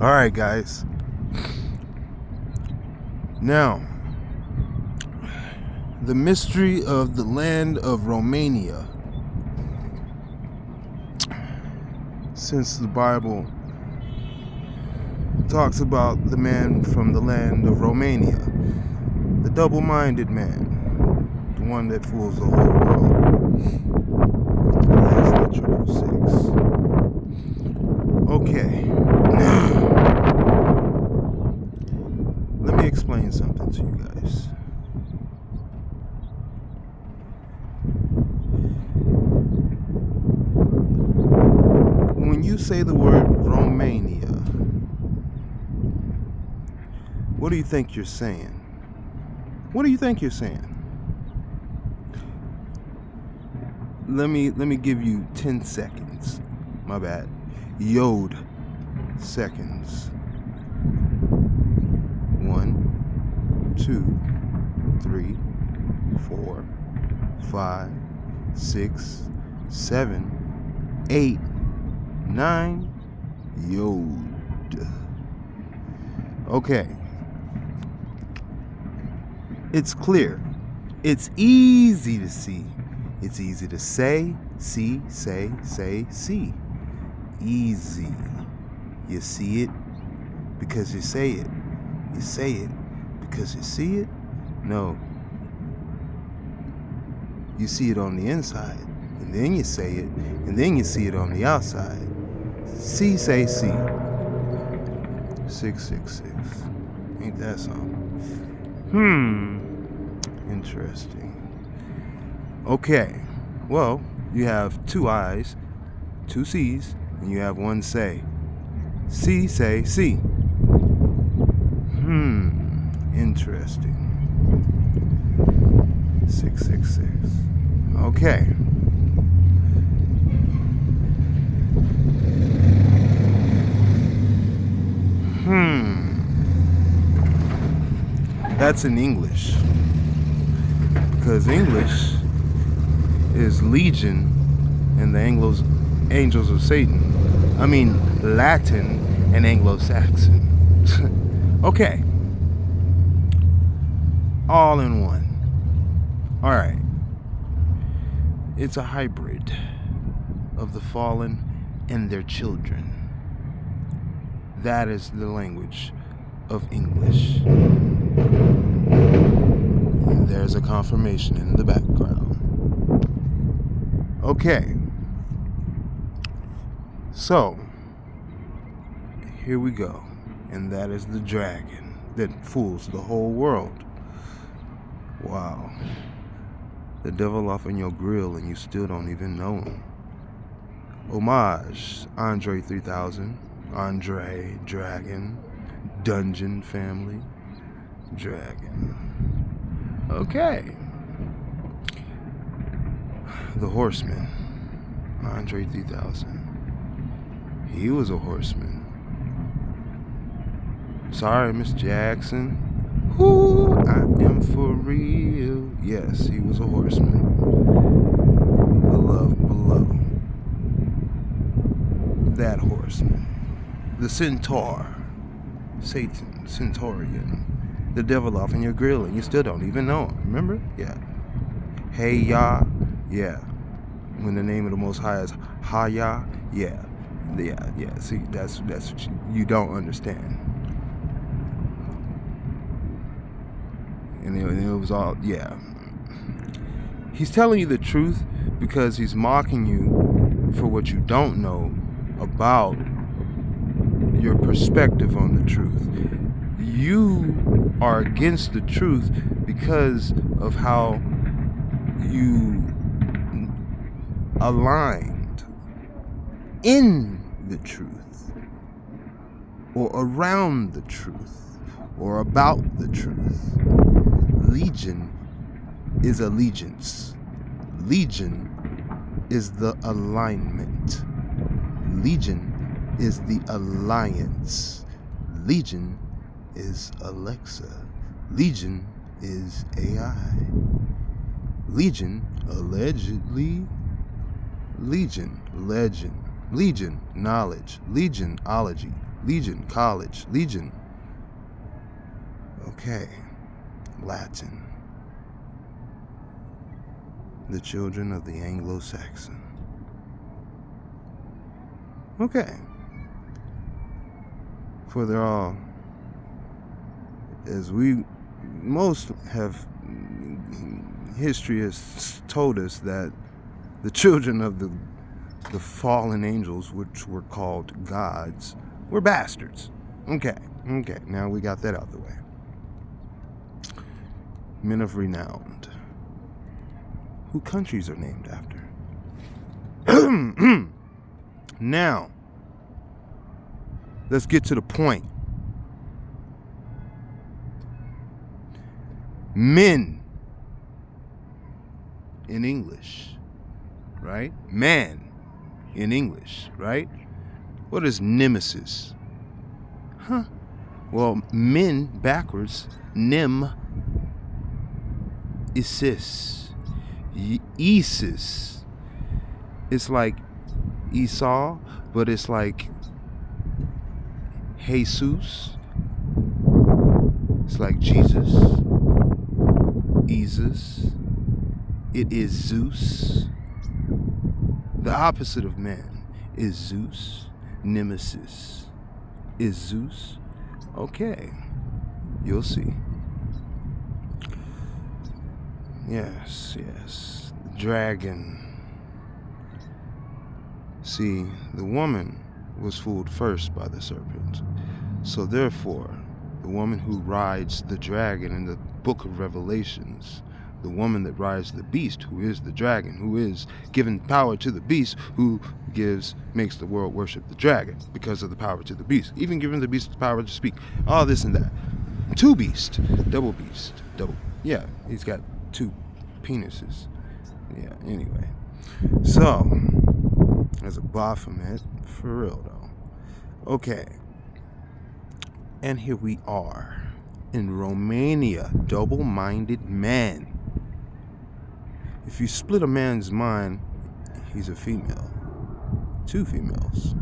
Alright, guys. Now, the mystery of the land of Romania. Since the Bible talks about the man from the land of Romania, the double-minded man, the one that fools the whole world. That's the 666. Okay. Let me explain something to you guys. When you say the word Romania, what do you think you're saying? What do you think you're saying? Let me give you 10 seconds. My bad. Yod seconds. 1, 2, 3, 4, 5, 6, 7, 8, 9. Yod. Okay. It's clear. It's easy to see. It's easy to say, see, say, see. Easy. You see it because you say it. You say it because you see it? No. You see it on the inside, and then you say it, and then you see it on the outside. See, say, see. 666. Ain't that something? Interesting. Okay. Well, you have 2 I's, 2 C's, and you have 1 say. See, say, see. Interesting. 666. Okay. That's in English. Because English is legion and the angels of Satan. I mean Latin and Anglo-Saxon. Okay. All in one. Alright. It's a hybrid of the fallen and their children. That is the language of English. And there's a confirmation in the background. Okay. So, here we go. And that is the dragon that fools the whole world. Wow. The devil off in your grill and you still don't even know him. Homage, Andre 3000, Andre, Dragon, Dungeon Family, Dragon. Okay. The Horseman, Andre 3000. He was a horseman. Sorry, Miss Jackson. Who I am for real. Yes, he was a horseman. The love below. That horseman. The centaur. Satan, Centaurian. The devil off in your grill and you still don't even know him. Remember? Yeah. Hey Yah. Yeah. When the name of the Most High is Ha-Yah. Yeah. Yeah. See, that's what you don't understand. And it was all, yeah. He's telling you the truth because he's mocking you for what you don't know about your perspective on the truth. You are against the truth because of how you aligned in the truth or around the truth or about the truth. Legion is allegiance. Legion is the alignment. Legion is the alliance. Legion is Alexa. Legion is AI. Legion, allegedly. Legion, legend. Legion, knowledge. Legionology. Legion, college, legion. Okay. Latin. The children of the Anglo-Saxon. Okay. For they're all, as we most have, history has told us that the children of the fallen angels, which were called gods, were bastards. Okay, now we got that out of the way. Men of renown. Who countries are named after. Now, let's get to the point. Men in English, right? Man in English, right? What is nemesis? Huh? Well, men backwards, nem, Isis, Isis. It's like Esau, but it's like Jesus. It's like Jesus. Isis. It is Zeus. The opposite of man is Zeus. Nemesis is Zeus. Okay, you'll see. Yes. The dragon. See, the woman was fooled first by the serpent. So therefore, the woman who rides the dragon in the book of Revelations, the woman that rides the beast, who is the dragon, who is given power to the beast, who makes the world worship the dragon because of the power to the beast, even giving the beast the power to speak, all this and that. Two beast, double, yeah, he's got two penises. Yeah, anyway. So, as a Baphomet, for real though. Okay. And here we are in Romania, double-minded man. If you split a man's mind, he's a female. Two females.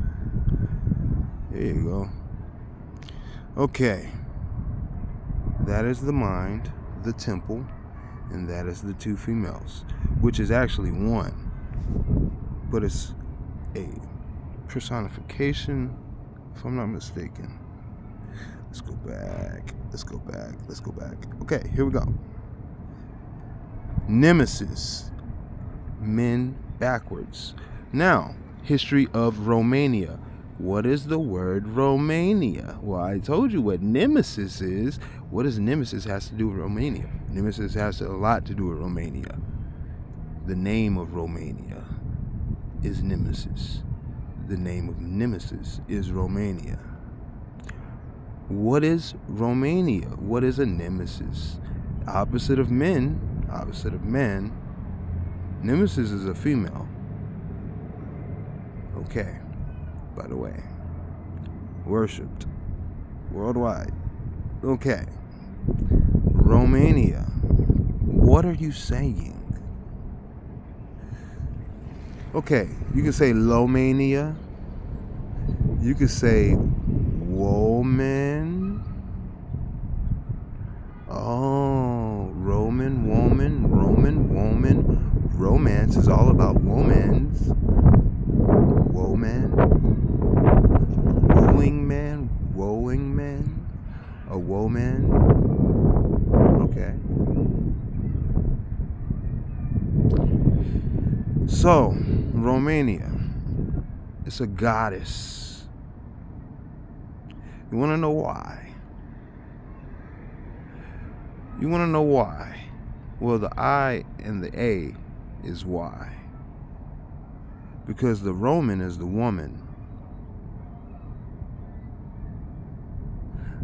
There you go. Okay. That is the mind, the temple, and that is the two females, which is actually one. But it's a personification, if I'm not mistaken. Let's go back. Okay, here we go. Nemesis. Men backwards. Now, history of Romania. What is the word Romania? Well, I told you what nemesis is. What does nemesis has to do with Romania? Nemesis has a lot to do with Romania. The name of Romania is Nemesis. The name of Nemesis is Romania. What is Romania? What is a nemesis? Opposite of men, opposite of man. Nemesis is a female. Okay, by the way. Worshipped worldwide. Okay. Romania. What are you saying? Okay, you can say Lomania. You can say woman. Oh, Roman woman. Romance is all about womans. Woman. Wooing man. A woman. Okay. So, Romania. It's a goddess. You want to know why? Well, the I and the A is why. Because the Roman is the woman.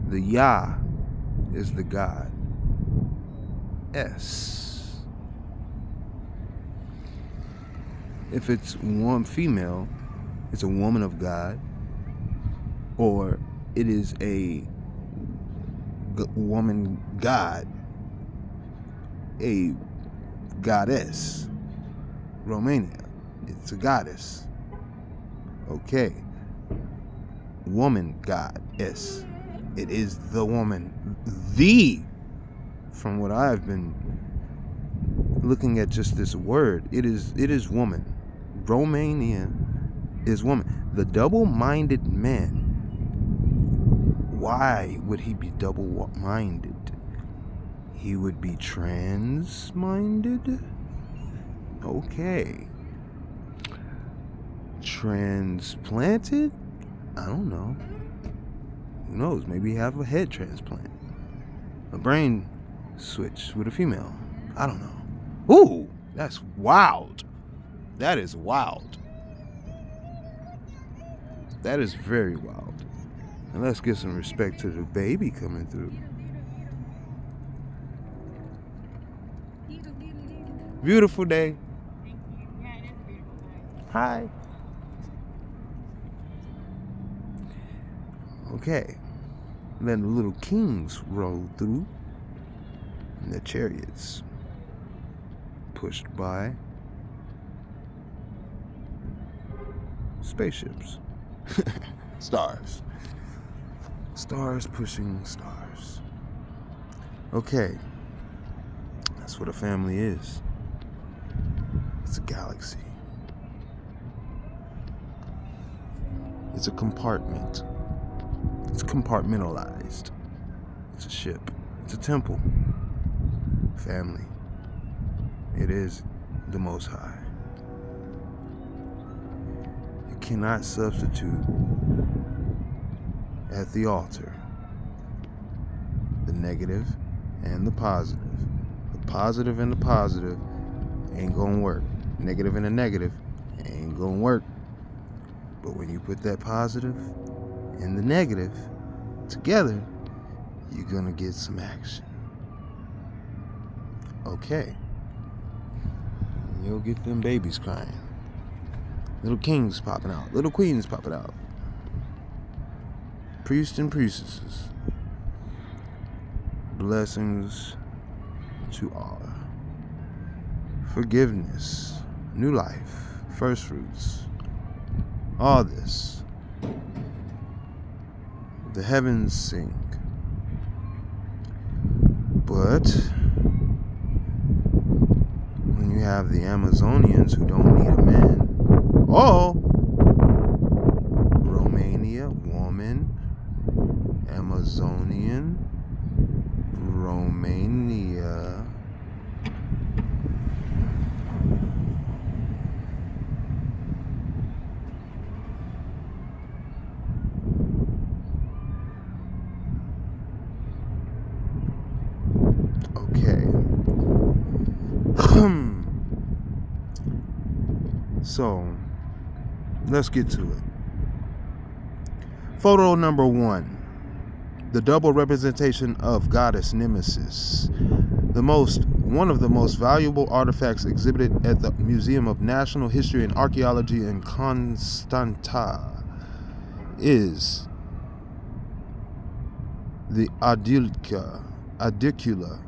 The Yah is the god. S. If it's one female, it's a woman of God, or it is a woman god, a goddess. Romania, it's a goddess. Okay. woman goddess. It is the woman. From what I've been looking at just this word, it is woman. Romania is woman. The double-minded man. Why would he be double-minded? He would be trans-minded? Okay. Transplanted? I don't know. Who knows? Maybe he have a head transplant. A brain switch with a female. I don't know. Ooh, that's wild. That is wild. That is very wild. And let's give some respect to the baby coming through. Beautiful day. Thank you. Yeah, it is a beautiful day. Hi. Okay. Then the little kings roll through in their chariots, pushed by spaceships. Stars. Stars pushing stars. Okay. That's what a family is. It's a galaxy. It's a compartment. It's compartmentalized. It's a ship. It's a temple. Family. It is the Most High. You cannot substitute at the altar the negative and the positive. The positive and the positive ain't gonna work. Negative and a negative ain't gonna work. But when you put that positive and the negative together, you're gonna get some action. Okay. You'll get them babies crying. Little kings popping out. Little queens popping out. Priests and priestesses. Blessings to all. Forgiveness. New life. First fruits. All this. The heavens sing. But when you have the Amazonians who don't need a man, Romania, woman, Amazonian, Romania. Okay. So, let's get to it. Photo number 1. The double representation of goddess Nemesis. One of the most valuable artifacts exhibited at the Museum of National History and Archaeology in Constanta is the adicula idicula.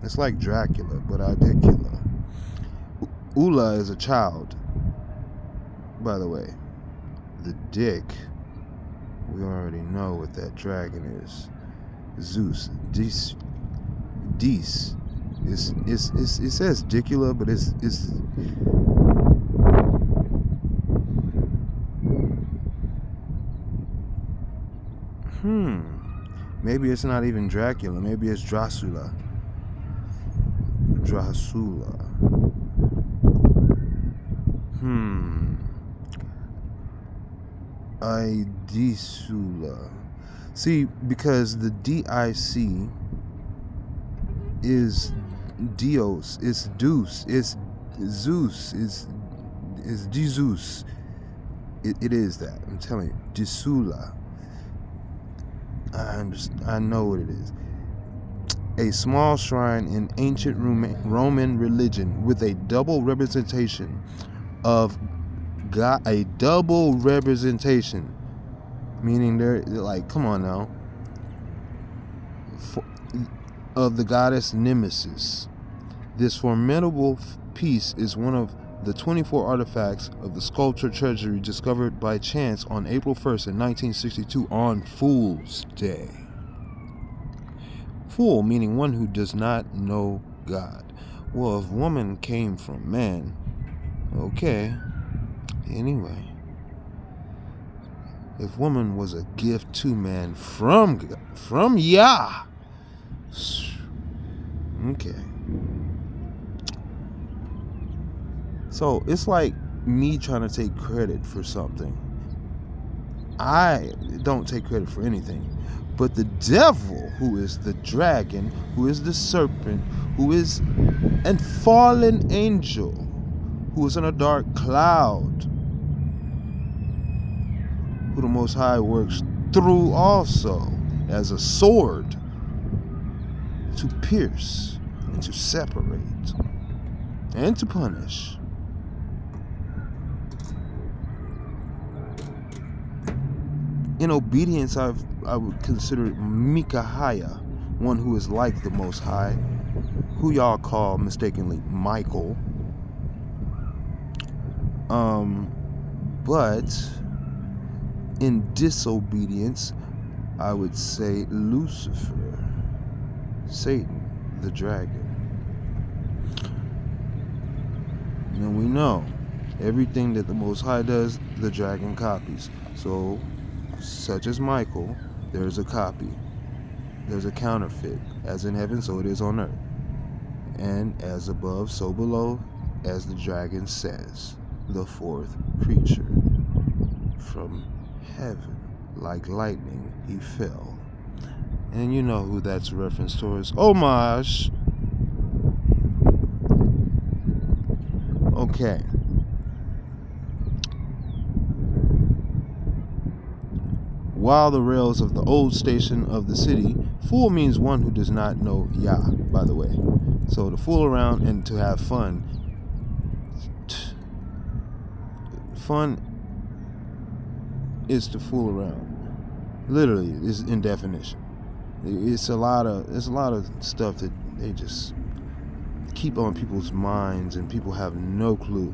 It's like Dracula, but idicula. Ula is a child. By the way, the dick, we already know what that dragon is. Zeus. Dis. It says dicula, but it's maybe it's not even Dracula. Maybe it's Dracula. Idisula. See, because the DIC is Dios, it's Deus, it's Zeus, it's Jesus. It is that. I'm telling you. Disula. I know what it is. A small shrine in ancient Roman religion with a double representation of God. A double representation, meaning they're like, come on now. of the goddess Nemesis. This formidable piece is one of the 24 artifacts of the sculpture treasury discovered by chance on April 1st in 1962 on Fool's Day. Fool meaning one who does not know God. Well, if woman came from man, okay. Anyway, if woman was a gift to man from Yah, okay. So it's like me trying to take credit for something. I don't take credit for anything. But the devil, who is the dragon, who is the serpent, who is a fallen angel, who is in a dark cloud, who the Most High works through also as a sword to pierce and to separate and to punish. In obedience, I would consider Micaiah, one who is like the Most High, who y'all call mistakenly Michael. But in disobedience, I would say Lucifer, Satan, the dragon. And we know everything that the Most High does, the dragon copies. So, such as Michael, there's a copy. There's a counterfeit. As in heaven, so it is on earth. And as above, so below, as the dragon says, the fourth creature. From heaven, like lightning, he fell. And you know who that's a reference towards. Homage. Okay. While the rails of the old station of the city, fool means one who does not know Yah, by the way. So to fool around and to have fun. Fun is to fool around. Literally, is in definition. It's a lot of stuff that they just keep on people's minds and people have no clue.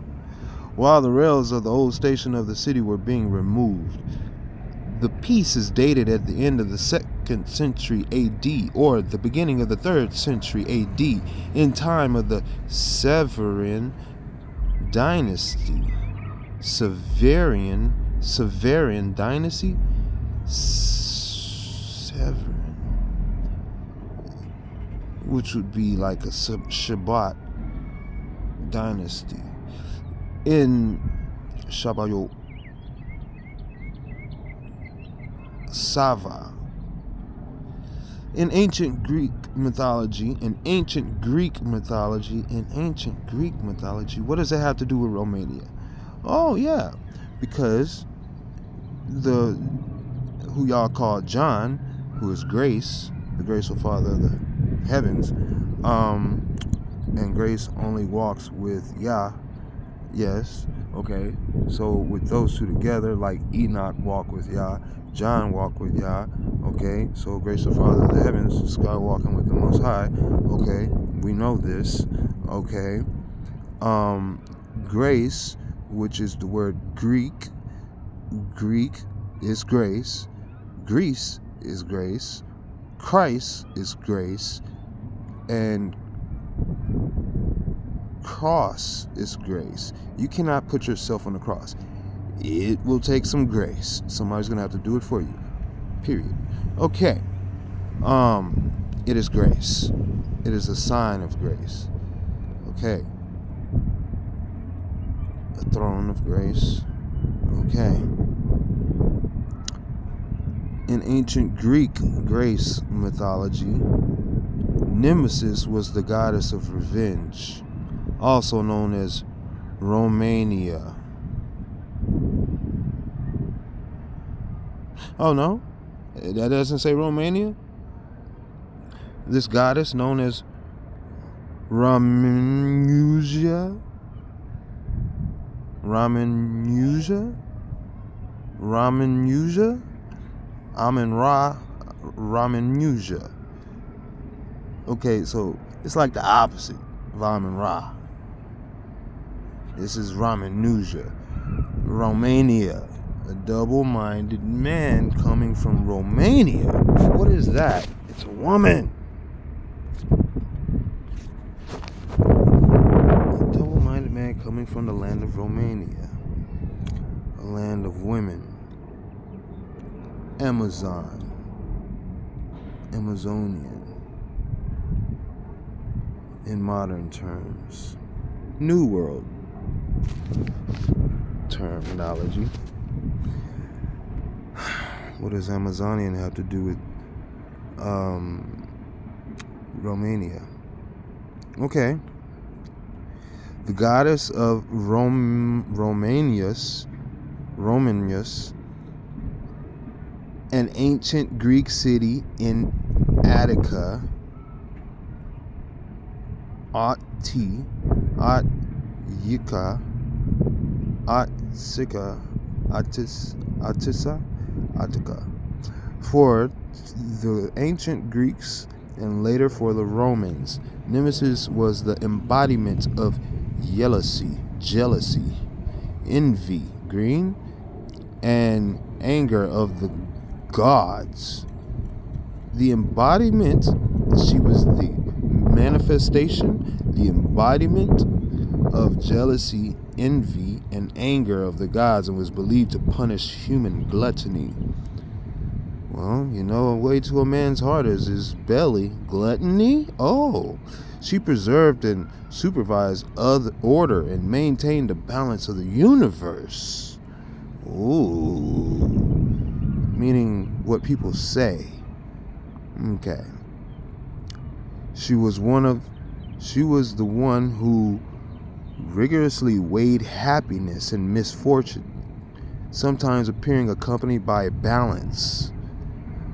While the rails of the old station of the city were being removed, the piece is dated at the end of the 2nd century AD or the beginning of the 3rd century AD, in time of the Severian dynasty. Severian dynasty? Severin. Which would be like a Shabbat dynasty. In Shabbayot Sava. In ancient Greek mythology, what does that have to do with Romania? Oh yeah, because who y'all call John, who is grace, the graceful Father of the heavens, and grace only walks with Yah. Yes, okay. So with those two together, like Enoch walked with Yah, John walked with Yah, okay. So grace the Father of the heavens, Sky walking with the Most High, okay. We know this, okay. Grace, which is the word Greek is grace, Greece is grace, Christ is grace, and cross is grace. You cannot put yourself on the cross. It will take some grace. Somebody's gonna have to do it for you. Period. Okay. It is grace. It is a sign of grace. Okay. A throne of grace. Okay. In ancient Greek grace mythology, Nemesis was the goddess of revenge, also known as Romania. Oh no? That doesn't say Romania? This goddess known as Ramenusia? Ramenusia? Ramenusia. Okay, so it's like the opposite of Amun Ra. This is Ramanuja. Romania. A double-minded man coming from Romania. What is that? It's a woman. A double-minded man coming from the land of Romania. A land of women. Amazonian. In modern terms. New World terminology. What does Amazonian have to do with Romania? Okay. The goddess of Romanius, an ancient Greek city in Attica, Attica, for the ancient Greeks and later for the Romans. Nemesis was the embodiment of jealousy, envy, green, and anger of the gods. The embodiment, she was the manifestation, the embodiment of jealousy, envy, and anger of the gods, and was believed to punish human gluttony. Well, you know, a way to a man's heart is his belly. Gluttony? Oh, she preserved and supervised order and maintained the balance of the universe. Ooh, meaning what people say. Okay. She was the one who rigorously weighed happiness and misfortune, sometimes appearing accompanied by balance.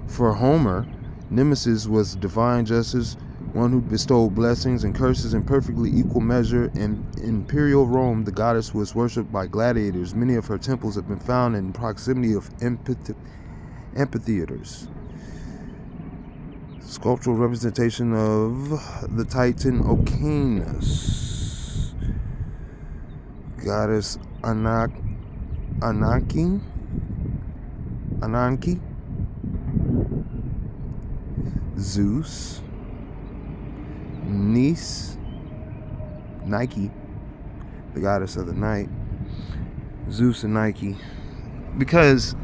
For Homer, Nemesis was divine justice, one who bestowed blessings and curses in perfectly equal measure. In imperial Rome, the goddess was worshipped by gladiators. Many of her temples have been found in proximity of amphitheaters. Sculptural representation of the Titan Oceanus. Goddess Ananke. Zeus. Nike, the goddess of the night. Zeus and Nike. Because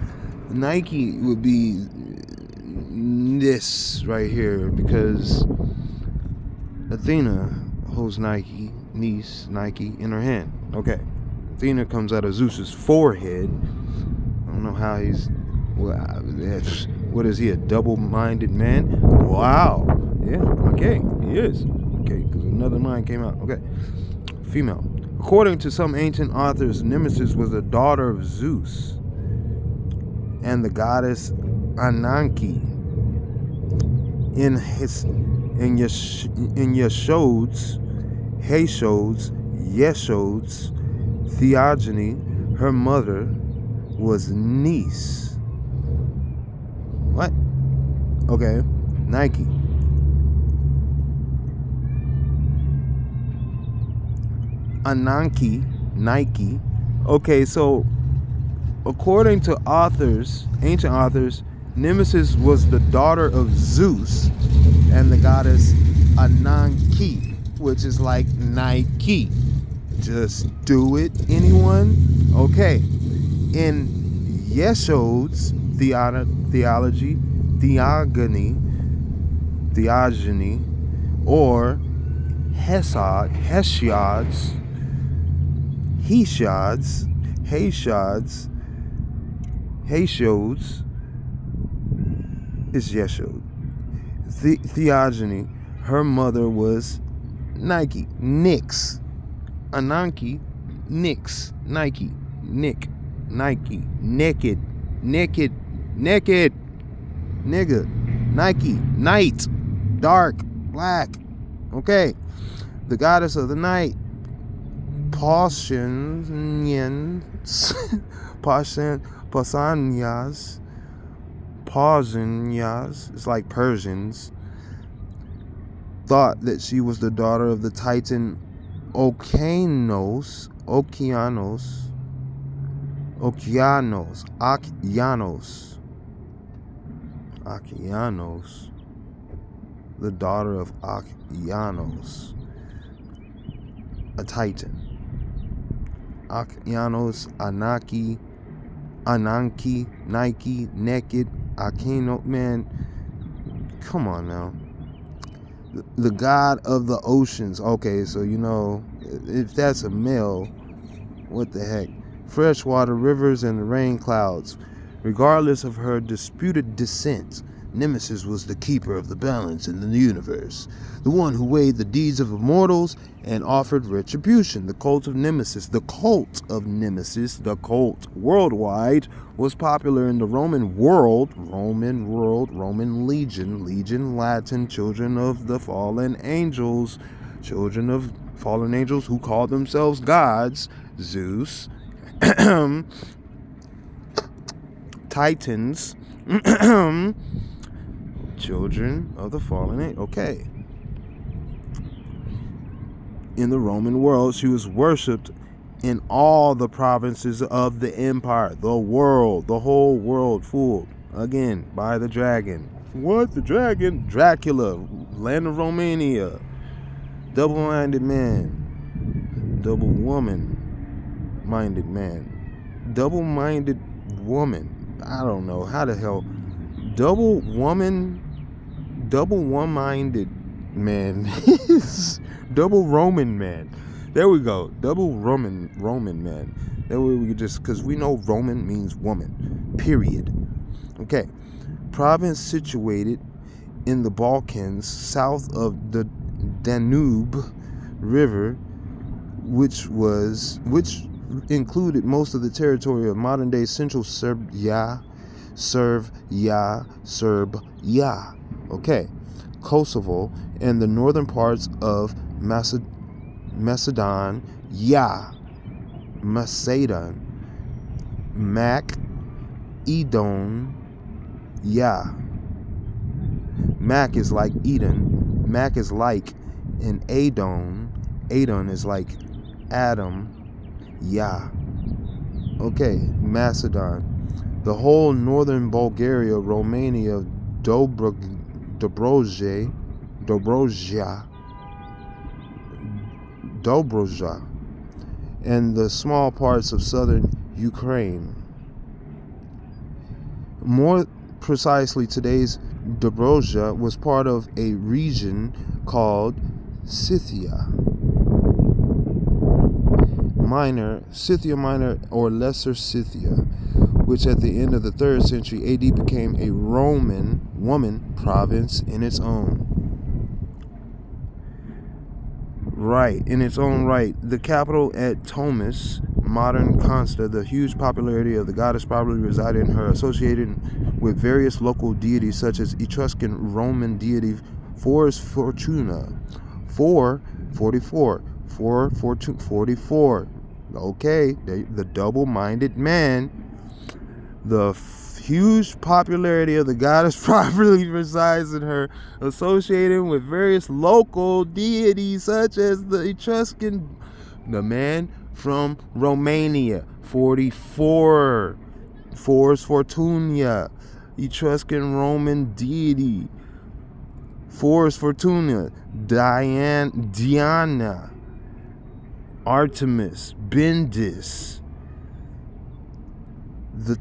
Nike would be this right here, because Athena holds Nike in her hand. Okay. Athena comes out of Zeus's forehead. I don't know how he's... What is he, a double-minded man? Wow. Yeah, okay, he is. Okay, because another mind came out. Okay. Female. According to some ancient authors, Nemesis was the daughter of Zeus and the goddess Ananke. In Yesod's theogony, her mother was niece. What? Okay, Nike. Ananke, Nike. Okay, so according to ancient authors, Nemesis was the daughter of Zeus and the goddess Ananke, which is like Nike. Just do it, anyone? Okay. In Yesod's theogony, or Hesiod's is Yesod. Theogony, her mother was Nike, Nix. Ananke, Nix, Nike, Nick, Nike, naked, nigga, Nike, night, dark, black. Okay, the goddess of the night, Pausanias, it's like Persians. thought that she was the daughter of the Titan Okeanos, the daughter of Okeanos, a Titan. Okeanos, Ananki, Nike, Naked, Akeno, man, come on now. The god of the oceans. Okay, so you know, if that's a male, what the heck? Freshwater rivers and the rain clouds. Regardless of her disputed descent, Nemesis was the keeper of the balance in the universe, the one who weighed the deeds of immortals and offered retribution. The cult of Nemesis, the cult worldwide, was popular in the Roman legion, Latin, children of the fallen angels who called themselves gods, Zeus, Titans, children of the fallen angels. Okay. In the Roman world, she was worshipped in all the provinces of the empire, the whole world, fooled again by the dragon. What? The dragon? Dracula, land of Romania, double-minded man, double woman-minded man, double-minded woman. I don't know how the hell. Double one-minded man. Double Roman man. There we go. Double Roman man. That way we could just, because we know Roman means woman. Period. Okay. Province situated in the Balkans, south of the Danube River, which included most of the territory of modern-day Central Serbia. Okay. Kosovo and the northern parts of Macedon, Edom, Mac is like Eden, Mac is like in Adon is like Adam, okay, Macedon, the whole northern Bulgaria, Romania, Dobroja, and the small parts of southern Ukraine. More precisely, today's Dobroja was part of a region called Scythia Minor or Lesser Scythia, which at the end of the 3rd century AD became a Roman woman province in its own right. The capital at Tomis, modern Consta, the huge popularity of the goddess probably resided in her, associated with various local deities such as Etruscan Roman deity Fors-Fortuna, 44. Okay, the double-minded man. The huge popularity of the goddess probably resides in her, associated with various local deities such as the Etruscan, the man from Romania, 44, Fors-Fortuna, Etruscan Roman deity, Fors-Fortuna, Diana, Artemis, Bendis, the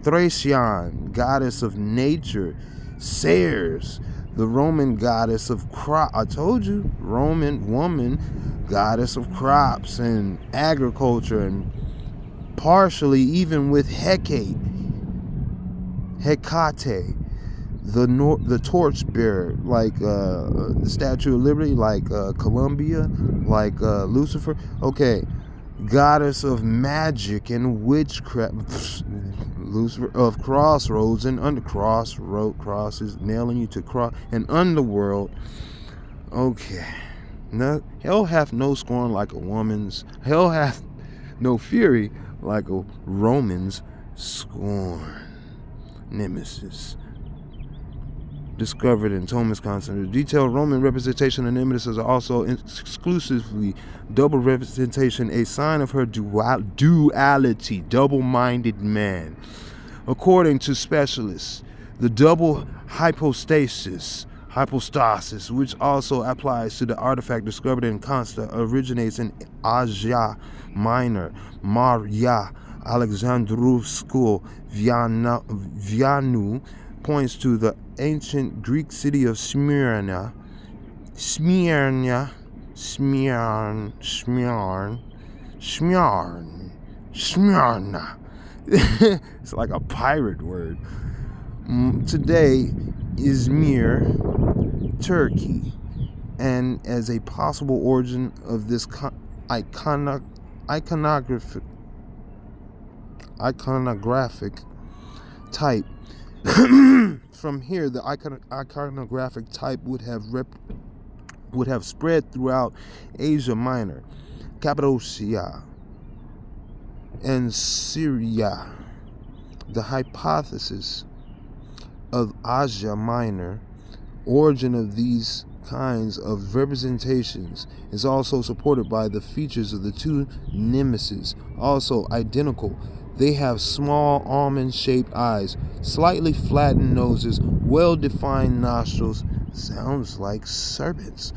Thracian goddess of nature, Ceres, the Roman goddess of crop. I told you, Roman woman, goddess of crops and agriculture, and partially even with Hecate, the torch bearer, like the Statue of Liberty, like Columbia, like Lucifer. Okay, goddess of magic and witchcraft, Lucifer, of crossroads and crosses, nailing you to cross and underworld. Okay, no, hell hath no scorn like a woman's, hell hath no fury like a Roman's scorn. Nemesis. discovered in Thomas Constantine. The detailed Roman representation of Nemesis is also exclusively double representation, a sign of her duality, double-minded man. According to specialists, the double hypostasis, which also applies to the artifact discovered in Consta, originates in Asia Minor, Maria Alexandru School, Vianu, points to the ancient Greek city of Smyrna. It's like a pirate word. Today, Izmir, Turkey, and as a possible origin of this iconographic type. From here, the iconographic type would have spread throughout Asia Minor, Cappadocia, and Syria. The hypothesis of Asia Minor origin of these kinds of representations is also supported by the features of the two nemesis, also identical. They have small almond-shaped eyes, slightly flattened noses, well-defined nostrils. Sounds like serpents.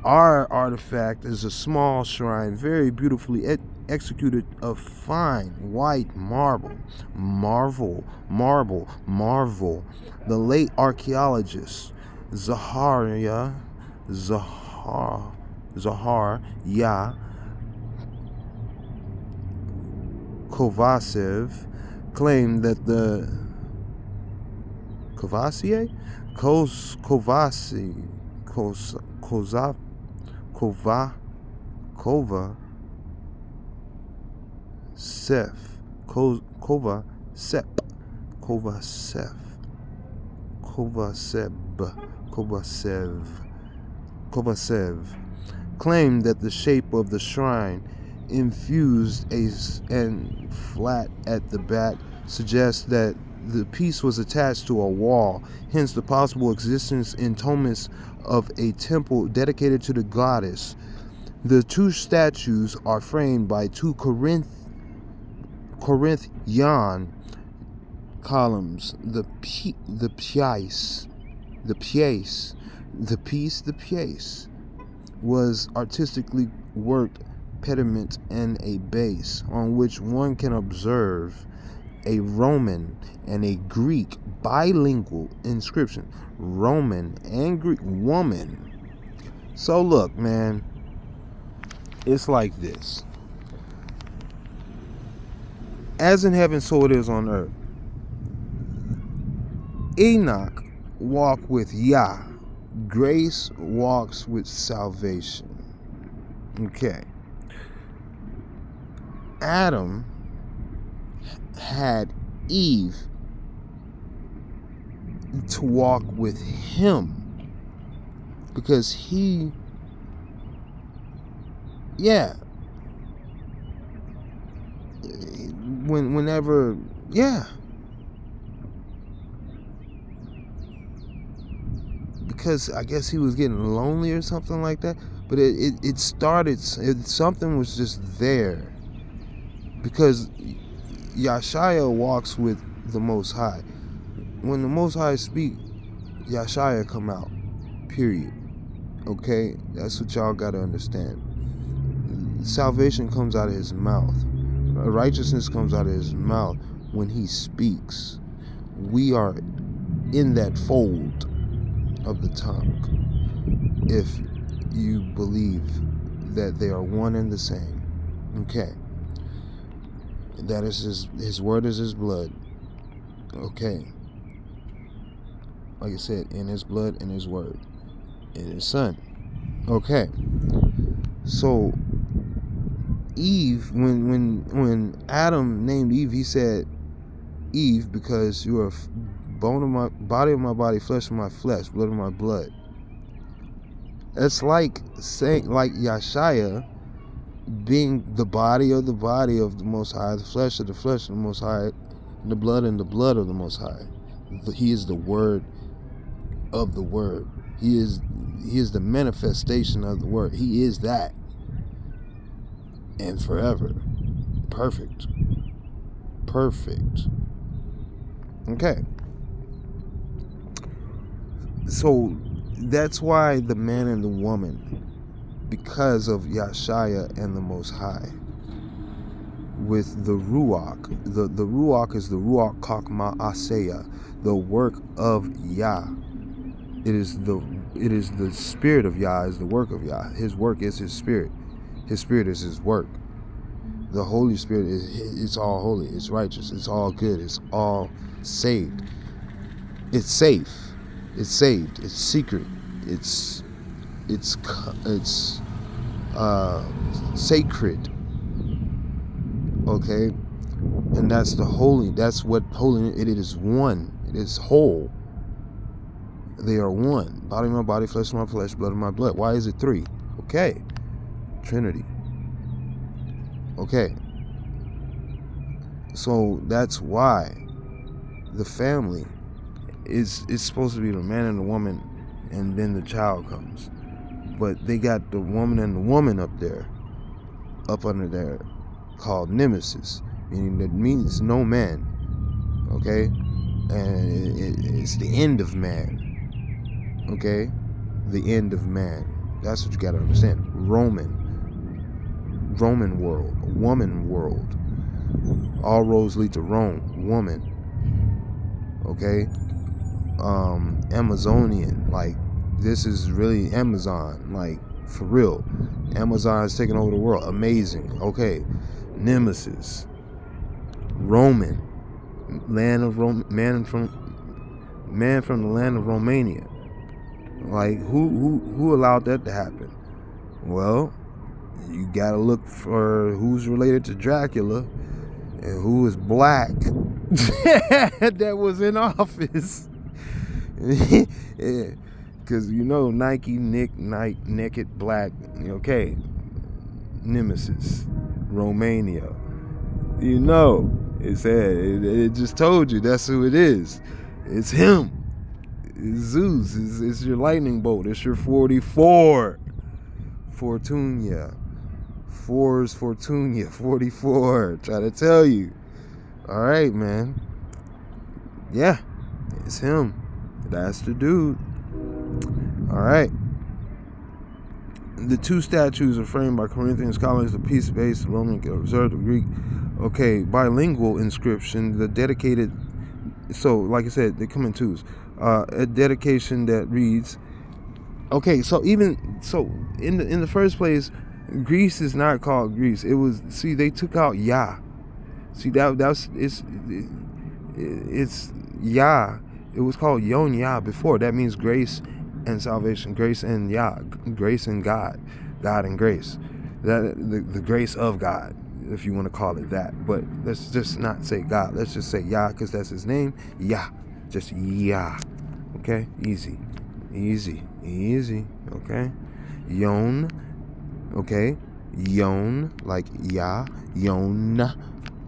Our artifact is a small shrine, very beautifully executed of fine white marble. The late archaeologist Zahar Kovacev claimed that the Kovacev claimed that the shape of the shrine, infused and flat at the back, suggests that the piece was attached to a wall, hence the possible existence in Thomas of a temple dedicated to the goddess. The two statues are framed by two Corinthian columns. The piece was artistically worked pediment and a base on which one can observe a Roman and a Greek bilingual inscription. Roman and Greek woman. So look, man, it's like this. As in heaven, so it is on earth. Enoch walked with Yah. Grace walks with salvation. Okay. Adam had Eve to walk with him because whenever because I guess he was getting lonely or something like that, but it started, something was just there, because Yashaya walks with the Most High. When the Most High speak, Yashaya come out, period. Okay, that's what y'all gotta understand. Salvation comes out of his mouth. Righteousness comes out of his mouth when he speaks. We are in that fold of the tongue, if you believe that they are one and the same. Okay, that is his word is his blood. Okay, like I said, in his blood and his word and his son. Okay, so Eve, when Adam named Eve, he said Eve because you are bone of my body, of my body, flesh of my flesh, blood of my blood. It's like saying, like Yashaya being the body of the Most High, the flesh of the Most High, the blood of the Most High. He is the word of the word. He is the manifestation of the word. He is that. And forever. Perfect. Okay. So that's why the man and the woman, because of Yashaya and the Most High, with the Ruach, the Ruach is the Ruach Kakma Aseya, the work of Yah. It is the spirit of Yah, is the work of Yah. His work is his spirit. His spirit is his work. The Holy Spirit it's all holy, it's righteous, it's all good, it's all saved. It's safe. It's saved. It's secret. It's sacred. Okay, and that's the holy. That's what holy. It is one. It is whole. They are one. Body of my body, flesh of my flesh, blood of my blood. Why is it three? Okay, Trinity. Okay, so that's why the family is supposed to be the man and the woman, and then the child comes. But they got the woman and the woman up there, up under there, called nemesis, meaning that means no man. Okay, and it's the end of man. Okay, the end of man. That's what you got to understand. Roman world, woman world. All roads lead to Rome, woman. Okay, Amazonian, like this is really Amazon, like for real. Amazon is taking over the world. Amazing. Okay, nemesis. Roman, land of man from the land of Romania. Like who allowed that to happen? Well, you gotta look for who's related to Dracula and who is black that was in office. Yeah, because Nike, naked black. Okay, nemesis, Romania. It said it just told you that's who it is. It's him. It's Zeus. It's your lightning bolt. It's your 44. Fortuna. Fors-Fortuna 44. Try to tell you. All right, man. Yeah, it's him. That's the dude. All right. The two statues are framed by Corinthian scholars. The piece-based Roman observed the Greek. Okay, bilingual inscription. The dedicated. So, like I said, they come in twos. A dedication that reads. Okay, so in the first place, Greece is not called Greece. It was. See, they took out Yah. See that's it's Yah. It was called Yon Yah before. That means grace and salvation, grace and Yah, grace and God and grace. That the grace of God, if you want to call it that. But let's just not say God. Let's just say Yah, because that's his name. Yah, just Yah. Okay, easy. Okay, Yon. Okay, Yon, like Yah, Yon,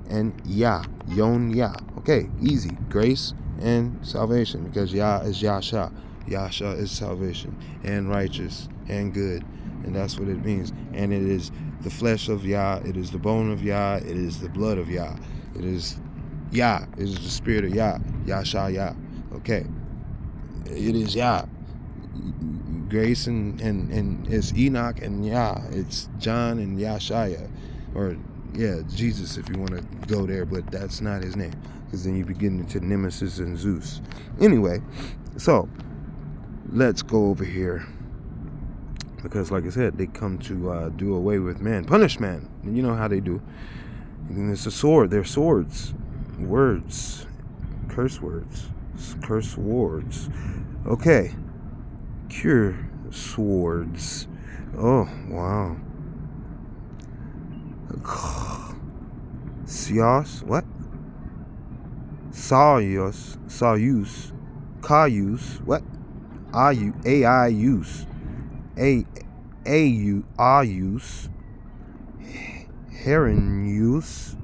and Yah, Yon Yah. Okay, easy. Grace and salvation, because Yah is Yasha. Yasha is salvation and righteous and good, and that's what it means. And it is the flesh of Yah, it is the bone of Yah, it is the blood of Yah, it is Yah, it is the spirit of Yah, Yasha Yah. Okay, it is Yah. Grace and it's Enoch and Yah. It's John and Yashaya, or Jesus, if you want to go there, but that's not his name, because then you begin into Nemesis and Zeus. Anyway, so let's go over here, because like I said, they come to do away with man, punish man. And you know how they do. And it's a sword. They're swords, words, curse words, curse words. Okay. Cure swords. Oh, wow. Sios, what? Sayus, Cayus, what? Aius, Ayus, Herinius,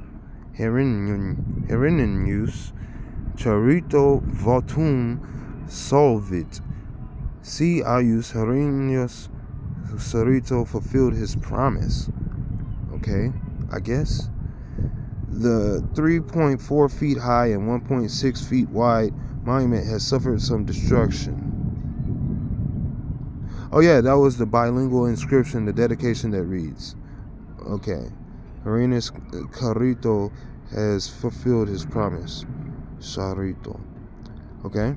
Charito Votum Solvit, C. Ayus Herenius Cerrito fulfilled his promise. Okay, I guess. The 3.4 feet high and 1.6 feet wide monument has suffered some destruction. Oh yeah, that was the bilingual inscription, the dedication that reads. Okay. Herenius Cerrito has fulfilled his promise. Cerrito. Okay.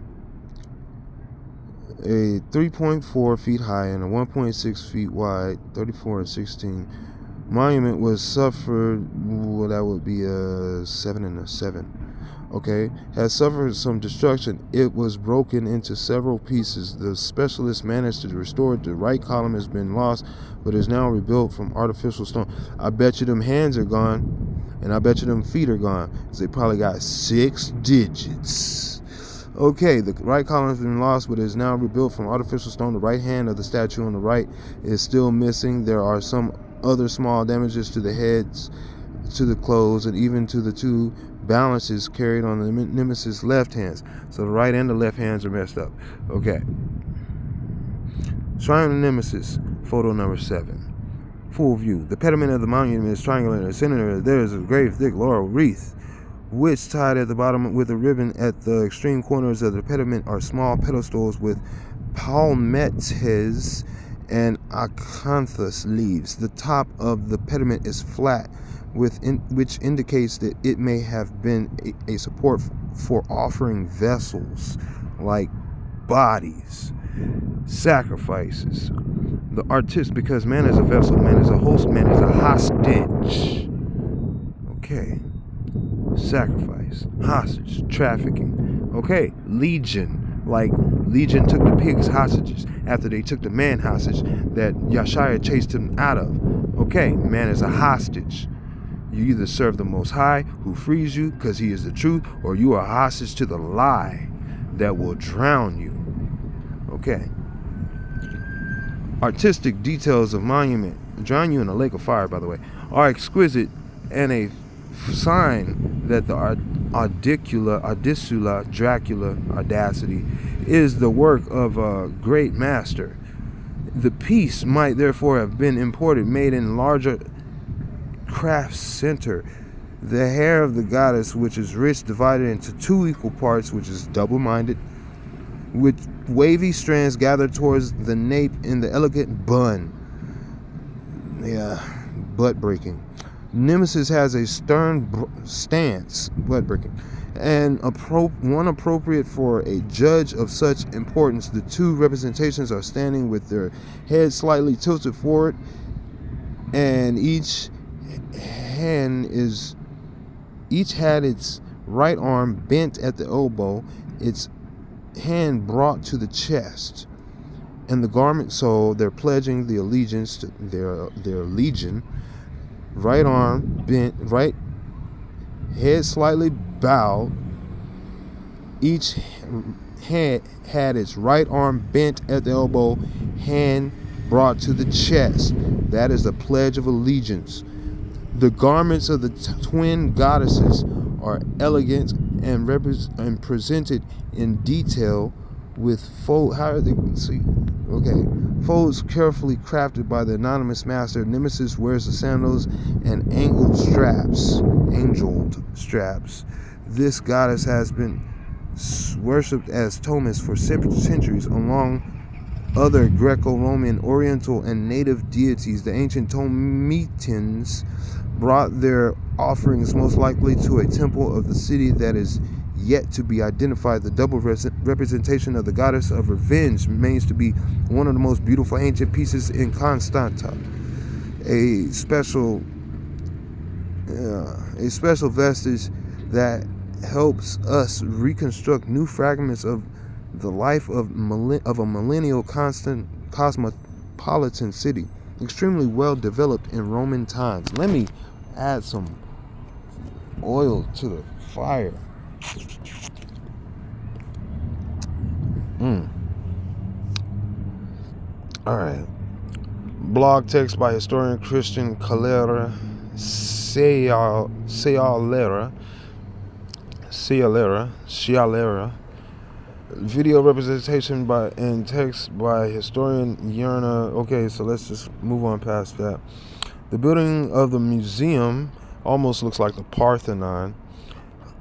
A 3.4 feet high and a 1.6 feet wide, 34 and 16 monument was suffered. Well, that would be a 7 and a 7. Okay, has suffered some destruction. It was broken into several pieces. The specialists managed to restore it. The right column has been lost, but is now rebuilt from artificial stone. I bet you them hands are gone, and I bet you them feet are gone, because they probably got 6 digits. Okay, the right column has been lost, but is now rebuilt from artificial stone. The right hand of the statue on the right is still missing. There are some other small damages to the heads, to the clothes, and even to the 2 balances carried on the nemesis left hands. So the right and the left hands are messed up. Okay. Shrine of Nemesis, photo number 7. Full view. The pediment of the monument is triangular. In the center there is a great thick laurel wreath, which tied at the bottom with a ribbon. At the extreme corners of the pediment are small pedestals with palmettes and acanthus leaves. The top of the pediment is flat, which indicates that it may have been a support for offering vessels like bodies, sacrifices. The artist, because man is a vessel, man is a host, man is a hostage. Okay. Sacrifice, hostage, trafficking. Okay, legion. Like Legion took the pigs hostages after they took the man hostage that Yashaya chased him out of. Okay, man is a hostage. You either serve the Most High, who frees you because he is the truth, or you are hostage to the lie that will drown you. Okay. Artistic details of monument, drown you in a lake of fire, by the way, are exquisite and a sign that the audicula, Dracula, audacity, is the work of a great master. The piece might therefore have been imported, made in larger craft center. The hair of the goddess, which is rich, divided into 2 equal parts, which is double-minded, with wavy strands gathered towards the nape in the elegant bun. Yeah, butt-breaking. Nemesis has a stern stance, butt-breaking, and one appropriate for a judge of such importance. The 2 representations are standing with their heads slightly tilted forward, and each had its right arm bent at the elbow, its hand brought to the chest, and the garment. So they're pledging the allegiance to their legion. Right arm bent, right head slightly bowed. Each hand had its right arm bent at the elbow, hand brought to the chest. That is the pledge of allegiance. The garments of the twin goddesses are elegant and presented in detail with folds carefully crafted by the anonymous master. Nemesis wears the sandals and angled straps. This goddess has been worshipped as Thomas for centuries, along other Greco-Roman, Oriental, and native deities. The ancient Thomitans brought their offerings most likely to a temple of the city that is yet to be identified. The double representation of the goddess of revenge remains to be one of the most beautiful ancient pieces in Constanta. A special vestige that helps us reconstruct new fragments of the life of a millennial cosmopolitan city, extremely well developed in Roman times. Let me add some oil to the fire. All right. Blog text by historian Christian Calera Cialera. Video representation by and text by historian Yerna. Okay, so let's just move on past that. The building of the museum almost looks like the Parthenon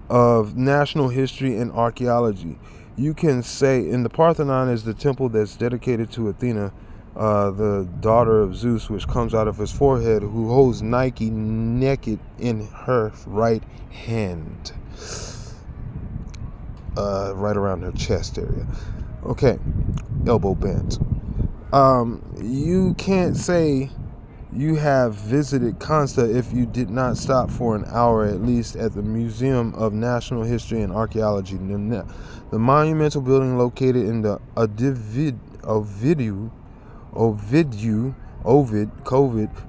of national history and archaeology. You can say in the Parthenon is the temple that's dedicated to Athena, the daughter of Zeus, which comes out of his forehead, who holds Nike naked in her right hand, right around her chest area. Okay, elbow bent. You can't say you have visited Consta if you did not stop for an hour at least at the Museum of National History and Archaeology. The monumental building located in the Ovid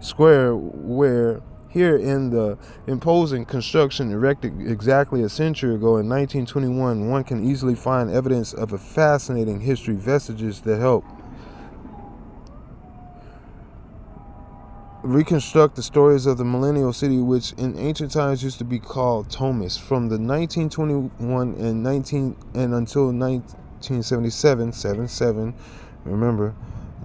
Square, where here in the imposing construction erected exactly a century ago in 1921, one can easily find evidence of a fascinating history, vestiges that help reconstruct the stories of the millennial city, which in ancient times used to be called Tomis. From the 1921 and until 1977, remember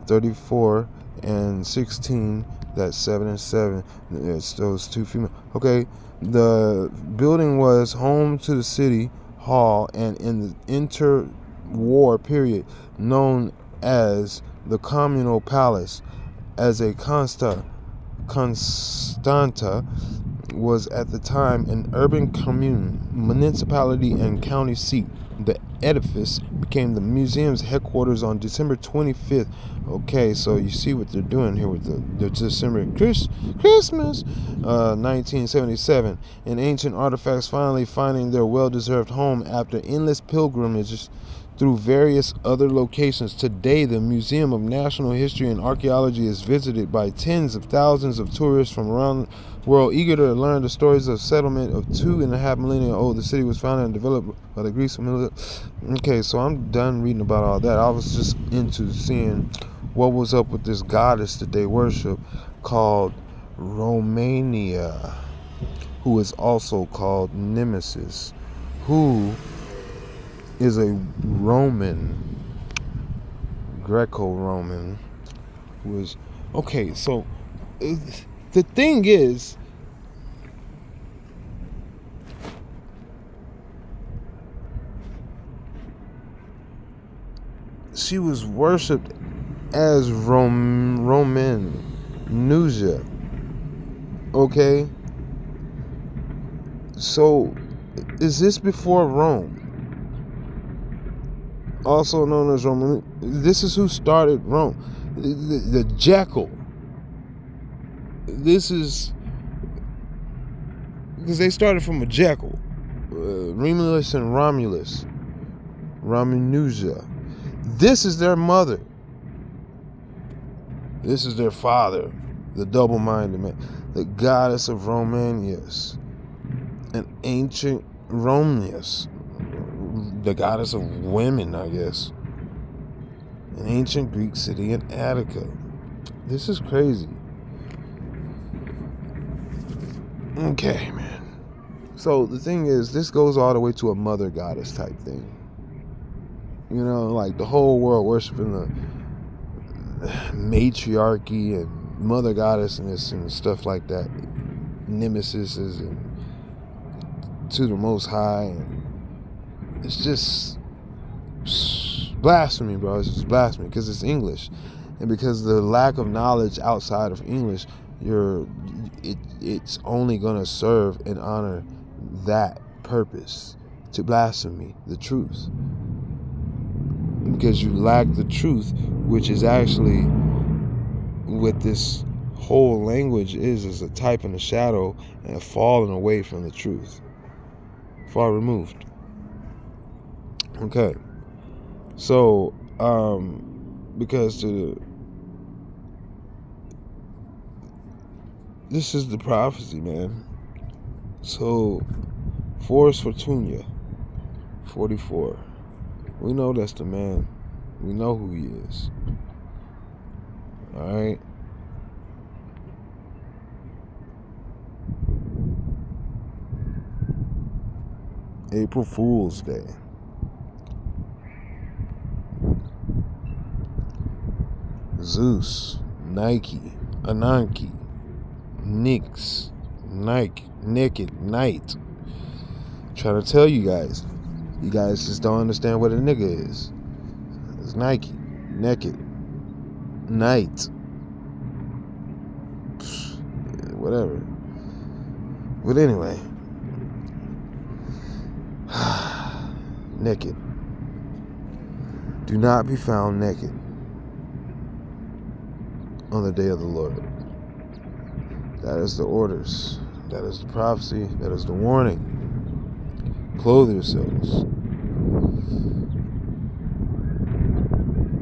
34 and 16, that's 7 and 7, it's those two female. Okay, the building was home to the city hall, and in the interwar period known as the communal palace, as a Constanta was at the time an urban commune, municipality, and county seat. The edifice became the museum's headquarters on December 25th. Okay, so you see what they're doing here with the December Christmas, 1977, and ancient artifacts finally finding their well-deserved home after endless pilgrimages through various other locations. Today, the Museum of National History and Archaeology is visited by tens of thousands of tourists from around the world, eager to learn the stories of settlement of 2.5 millennia old. The city was founded and developed by the Greeks. Okay, so I'm done reading about all that. I was just into seeing what was up with this goddess that they worship called Romania, who is also called Nemesis, who is a Roman, Greco-Roman, was okay. So the thing is, she was worshipped as Roman Nuja. Okay, so is this before Rome? Also known as Roman. This is who started Rome. The jackal. This is because they started from a jackal. Romulus and Romulus. Romanuja. This is their mother. This is their father. The double-minded man. The goddess of Romanius. An ancient Romnius. The goddess of women, I guess. An ancient Greek city in Attica. This is crazy. Okay, man. So the thing is, this goes all the way to a mother goddess type thing. You know, like the whole world worshiping the matriarchy and mother goddessness and stuff like that. Nemesis and to the Most High. And it's just blasphemy, bro. It's just blasphemy because it's English, and because the lack of knowledge outside of English, it's only gonna serve and honor that purpose, to blaspheme the truth, because you lack the truth, which is actually what this whole language is a type and a shadow and a falling away from the truth, far removed. Okay. So, because this is the prophecy, man. So, Fors-Fortuna, 44. We know that's the man. We know who he is. All right. April Fool's Day. Zeus, Nike, Ananke, Nyx, Nike, Naked, Night. Trying to tell you guys just don't understand what a nigga is. It's Nike, Naked, Night, whatever. But anyway, naked. Do not be found naked on the day of the Lord. That is the orders. That is the prophecy. That is the warning. Clothe yourselves.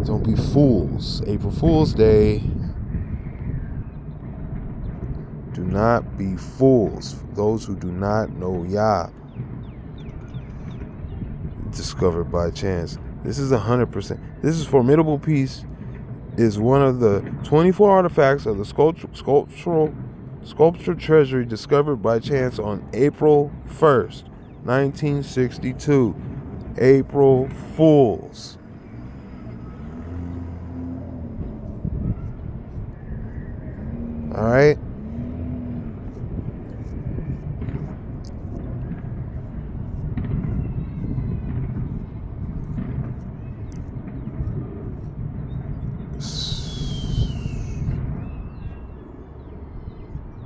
Don't be fools. April Fool's Day. Do not be fools. For those who do not know Yah. Discovered by chance. This is 100%. This is Formidable Peace. Is one of the 24 artifacts of the sculpture treasury discovered by chance on April 1st, 1962. April Fools. All right.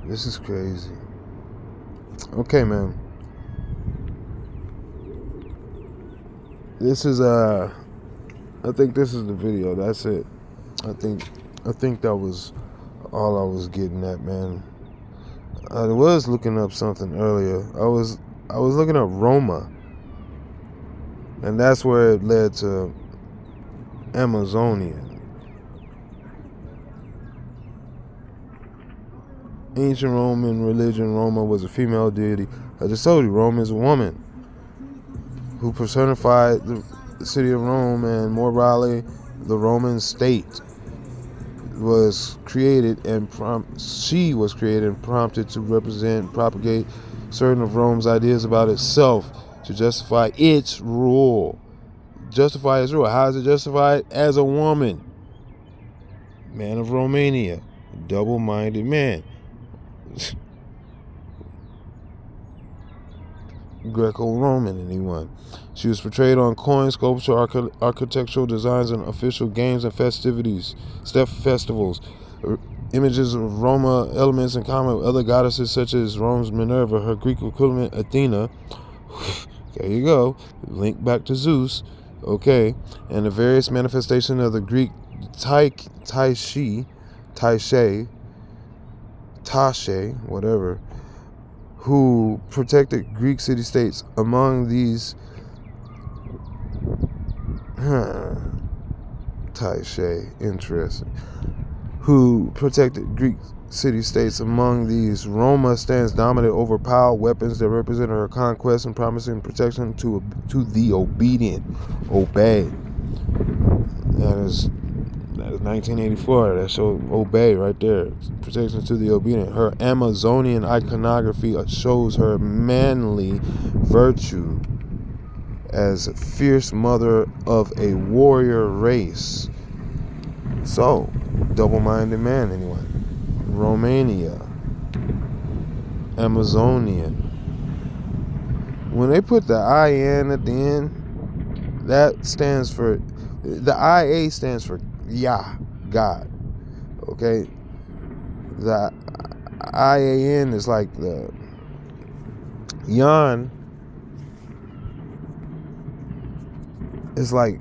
This is crazy. Okay, man. This is I think this is the video. That's it. I think that was all I was getting at, man. I was looking up something earlier. I was looking up Roma, and that's where it led to Amazonia. Ancient Roman religion, Roma was a female deity. I just told you, Rome is a woman who personified the city of Rome, and more broadly, the Roman state was created and prompted to represent, propagate certain of Rome's ideas about itself to justify its rule. Justify its rule. How is it justified? As a woman. Man of Romania. Double-minded man. Greco-Roman, anyone. She was portrayed on coins, sculpture, architectural designs, and official games and festivals. Images of Roma elements in common with other goddesses such as Rome's Minerva, her Greek equivalent Athena. There you go. Link back to Zeus. Okay. And the various manifestations of the Greek Tashe, whatever, who protected Greek city-states. Among these, Tashe, interesting, who protected Greek city-states. Among these, Roma stands dominant over power weapons that represent her conquest and promising protection to the obedient. Obey. That is 1984. That shows obey right there. Protection to the obedient. Her Amazonian iconography shows her manly virtue as a fierce mother of a warrior race. So, double-minded man, anyway. Romania. Amazonian. When they put the I-N at the end, that stands for, the IA stands for Yah, God. Okay? The IAN is like the Yan is like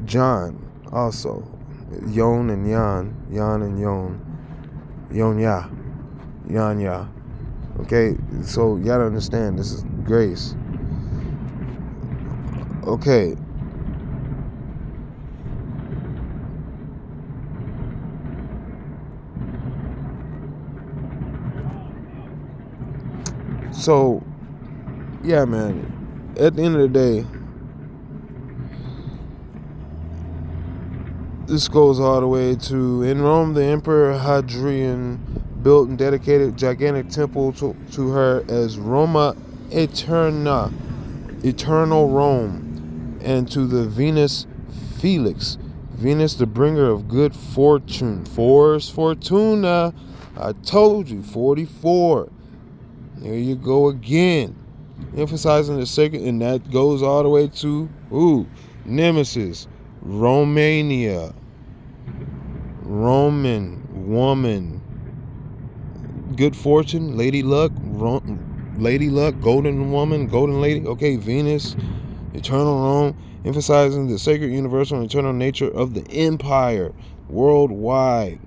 John also. Yon and Yan. Yan and Yon. Yon Yah. Yan Yah. Okay? So you gotta understand, this is grace. Okay. So, yeah, man, at the end of the day, this goes all the way to, in Rome, the Emperor Hadrian built and dedicated a gigantic temple to her as Roma Eterna, Eternal Rome, and to the Venus Felix, Venus, the bringer of good fortune. Fors-Fortuna. I told you, 44. There you go again. Emphasizing the sacred, and that goes all the way to Nemesis, Romania, Roman woman, good fortune, lady luck, golden woman, golden lady. Okay, Venus, eternal Rome, emphasizing the sacred, universal, and eternal nature of the empire worldwide.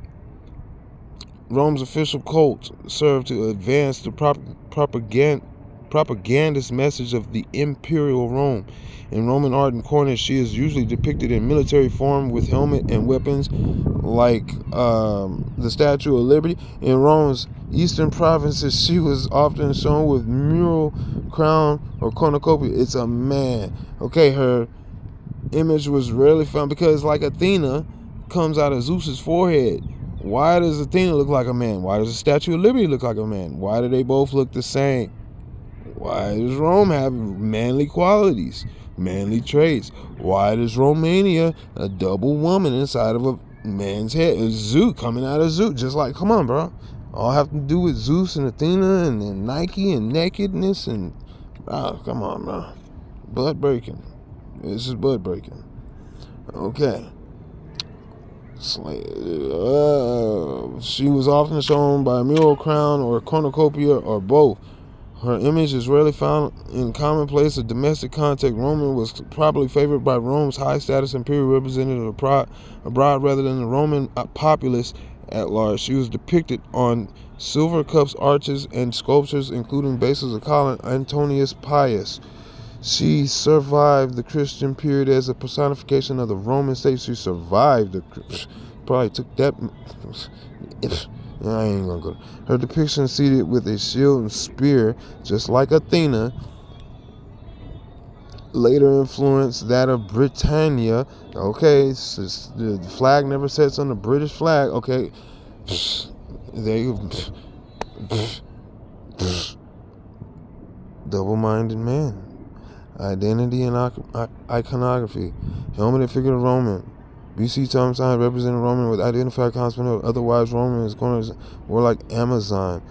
Rome's official cult served to advance the propagandist message of the imperial Rome. In Roman art and cornice, she is usually depicted in military form with helmet and weapons, like the Statue of Liberty. In Rome's eastern provinces, she was often shown with mural crown or cornucopia. It's a man. Okay, her image was rarely found because, like Athena, comes out of Zeus's forehead. Why does Athena look like a man? Why does the Statue of Liberty look like a man? Why do they both look the same? Why does Rome have manly qualities, manly traits? Why does Romania a double woman inside of a man's head? A Zeus coming out of Zeus, just like, come on, bro. All have to do with Zeus and Athena and Nike and nakedness and come on, bro. Butt breaking. This is butt breaking. Okay. She was often shown by a mural crown or a cornucopia or both. Her image is rarely found in commonplace or domestic context. Roman was probably favored by Rome's high-status imperial representative abroad rather than the Roman populace at large. She was depicted on silver cups, arches, and sculptures, including bases of Colin Antonius Pius. She survived the Christian period as a personification of the Roman state. She survived probably took that. I ain't gonna go. Her depiction seated with a shield and spear, just like Athena, later influenced that of Britannia. Okay, the flag never sets on the British flag. Okay, double-minded man. Identity and iconography. Helmeted figure of Roman. BC times representing Roman with identified consonant. Otherwise, Roman is corners were like Amazon.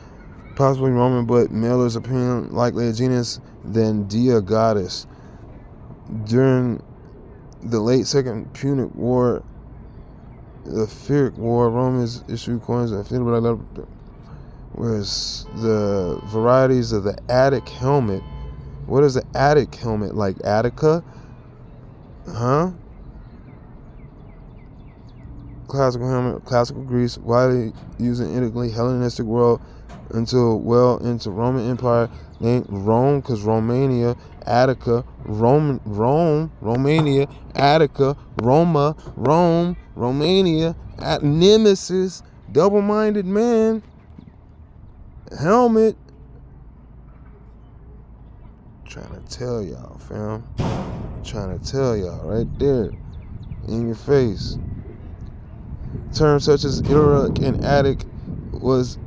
Possibly Roman, but mailers appearing likely a genus than Dia goddess. During the late Second Punic War, the Pyrrhic War, Romans issued coins and whereas the varieties of the Attic helmet. What is the Attic helmet? Like Attica? Huh? Classical helmet, classical Greece, widely used in Italy, Hellenistic world until well into Roman Empire. Named Rome because Romania, Attica, Rome, Romania, Attica, Roma, Rome, Romania, Nemesis, double-minded man, helmet. Trying to tell y'all, fam. Trying to tell y'all right there in your face. Terms such as Iraq and Attic was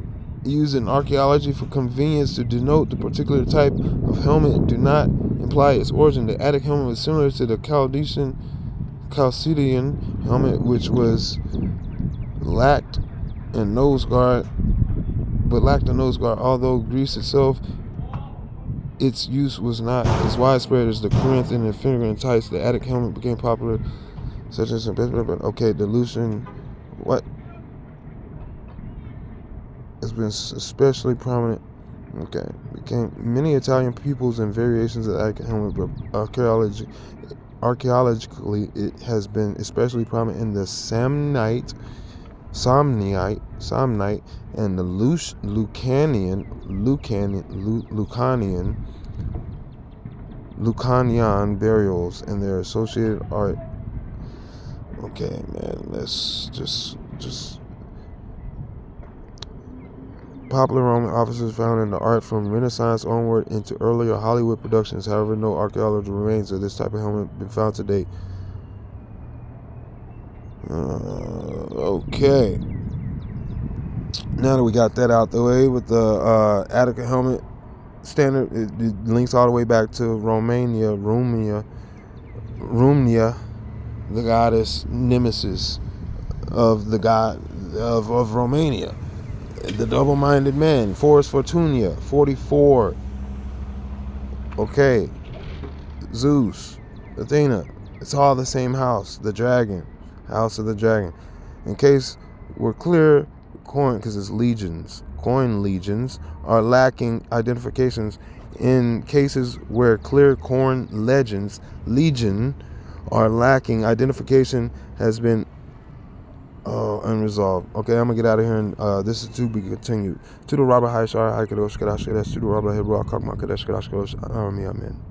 used in archaeology for convenience to denote the particular type of helmet, do not imply its origin. The Attic helmet was similar to the Chalcidian helmet, which was lacked a nose guard, although Greece itself, its use was not as widespread as the Corinthian and Phrygian types. The Attic helmet became popular, such as dilution. What? It's been especially prominent. Okay, became many Italian peoples and variations of the Attic helmet, but archaeologically, it has been especially prominent in the Samnite, and the Lucanian burials and their associated art. Okay, man, let's just popular Roman officers found in the art from Renaissance onward into earlier Hollywood productions. However, no archaeological remains of this type of helmet have been found to date. Okay. Now that we got that out the way with the Attica helmet standard, it links all the way back to Romania, the goddess nemesis of the god of Romania, the double-minded man, Fors-Fortuna, 44. Okay, Zeus, Athena, it's all the same house, the dragon, house of the dragon. In case we're clear, coin, because it's legions, coin legions are lacking identifications. In cases where clear coin legends, legion, are lacking identification has been unresolved. Okay, I'm gonna get out of here, and this is to be continued. To the Robert High Shar High Kadosh Kadash, that's to the Robert Hebrew Kakma Kadesh Kadash Kadosh Amen.